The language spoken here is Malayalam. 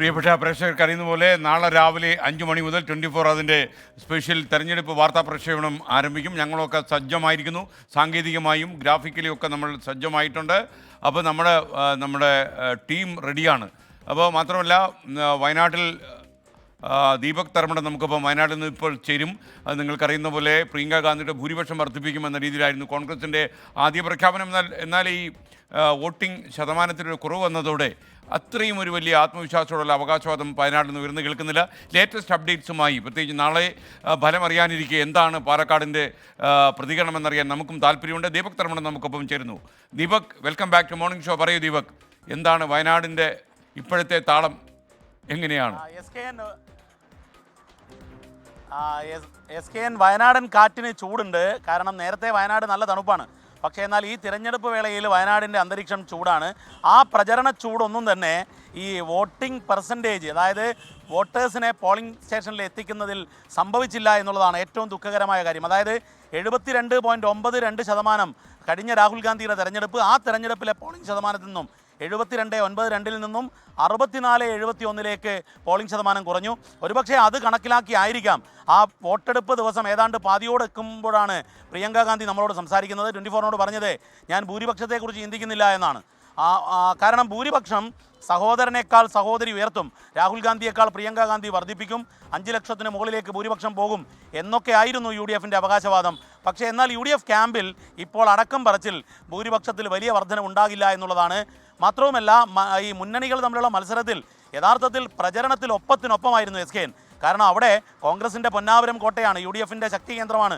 പ്രിയപ്പെട്ട പ്രേക്ഷകർക്ക് അറിയുന്ന പോലെ നാളെ രാവിലെ 5 മണി മുതൽ 24 അതിൻ്റെ സ്പെഷ്യൽ തെരഞ്ഞെടുപ്പ് വാർത്താ പ്രക്ഷേപണം ആരംഭിക്കും. ഞങ്ങളൊക്കെ സജ്ജമായിരിക്കുന്നു, സാങ്കേതികമായും ഗ്രാഫിക്കലിയും ഒക്കെ നമ്മൾ സജ്ജമായിട്ടുണ്ട്. അപ്പോൾ നമ്മുടെ ടീം റെഡിയാണ്. അപ്പോൾ മാത്രമല്ല വയനാട്ടിൽ ദീപക് തർമടം നമുക്കിപ്പോൾ വയനാട്ടിൽ നിന്ന് ഇപ്പോൾ ചേരും. അത് നിങ്ങൾക്കറിയുന്ന പോലെ പ്രിയങ്ക ഗാന്ധിയുടെ ഭൂരിപക്ഷം വർദ്ധിപ്പിക്കുമെന്ന രീതിയിലായിരുന്നു കോൺഗ്രസിൻ്റെ ആദ്യ പ്രഖ്യാപനം. എന്നാൽ ഈ വോട്ടിംഗ് ശതമാനത്തിലൊരു കുറവ് വന്നതോടെ അത്രയും ഒരു വലിയ ആത്മവിശ്വാസത്തോടുള്ള അവകാശവാദം വയനാട്ടിൽ നിന്ന് ഉയർന്നു കേൾക്കുന്നില്ല. ലേറ്റസ്റ്റ് അപ്ഡേറ്റ്സുമായി പ്രത്യേകിച്ച് നാളെ ഫലം അറിയാനിരിക്കെ എന്താണ് പാലക്കാടിൻ്റെ പ്രതികരണം എന്നറിയാൻ നമുക്കും താല്പര്യമുണ്ട്. ദീപക് തർമടം നമുക്കൊപ്പം ചേരുന്നു. Deepak, welcome back to morning show. പറയൂ ദീപക്, എന്താണ് വയനാടിൻ്റെ ഇപ്പോഴത്തെ താളം, എങ്ങനെയാണ്? വയനാടൻ കാറ്റിന് ചൂടുണ്ട്. കാരണം നേരത്തെ വയനാട് നല്ല തണുപ്പാണ്. പക്ഷേ എന്നാൽ ഈ തിരഞ്ഞെടുപ്പ് വേളയിൽ വയനാടിൻ്റെ അന്തരീക്ഷം ചൂടാണ്. ആ പ്രചരണ ചൂടൊന്നും തന്നെ ഈ വോട്ടിംഗ് പെർസെൻറ്റേജ്, അതായത് വോട്ടേഴ്സിനെ പോളിംഗ് സ്റ്റേഷനിൽ എത്തിക്കുന്നതിൽ സംഭവിച്ചില്ല എന്നുള്ളതാണ് ഏറ്റവും ദുഃഖകരമായ കാര്യം. അതായത് 72.92% കഴിഞ്ഞ രാഹുൽ ഗാന്ധിയുടെ തെരഞ്ഞെടുപ്പ്, ആ തെരഞ്ഞെടുപ്പിലെ പോളിംഗ് ശതമാനത്തിൽ നിന്നും 72.92 നിന്നും 64.71 പോളിംഗ് ശതമാനം കുറഞ്ഞു. ഒരുപക്ഷെ അത് കണക്കിലാക്കി ആയിരിക്കാം ആ വോട്ടെടുപ്പ് ദിവസം ഏതാണ്ട് പാതിയോടെക്കുമ്പോഴാണ് പ്രിയങ്ക ഗാന്ധി നമ്മളോട് സംസാരിക്കുന്നത്. 24 പറഞ്ഞത് ഞാൻ ഭൂരിപക്ഷത്തെക്കുറിച്ച് ചിന്തിക്കുന്നില്ല എന്നാണ്. കാരണം ഭൂരിപക്ഷം സഹോദരനേക്കാൾ സഹോദരി ഉയർത്തും, രാഹുൽ ഗാന്ധിയേക്കാൾ പ്രിയങ്ക ഗാന്ധി വർദ്ധിപ്പിക്കും, 5 ലക്ഷത്തിന് മുകളിലേക്ക് ഭൂരിപക്ഷം പോകും എന്നൊക്കെ ആയിരുന്നു UDFിൻ്റെ അവകാശവാദം. പക്ഷേ എന്നാൽ UDF ക്യാമ്പിൽ ഇപ്പോൾ അടക്കം പറച്ചിൽ ഭൂരിപക്ഷത്തിൽ വലിയ വർധന ഉണ്ടാകില്ല എന്നുള്ളതാണ്. മാത്രവുമല്ല, ഈ മുന്നണികൾ തമ്മിലുള്ള മത്സരത്തിൽ യഥാർത്ഥത്തിൽ പ്രചരണത്തിൽ ഒപ്പത്തിനൊപ്പമായിരുന്നു SKN. കാരണം അവിടെ കോൺഗ്രസിൻ്റെ പൊന്നാപുരം കോട്ടയാണ്, UDFിൻ്റെ ശക്തി കേന്ദ്രമാണ്.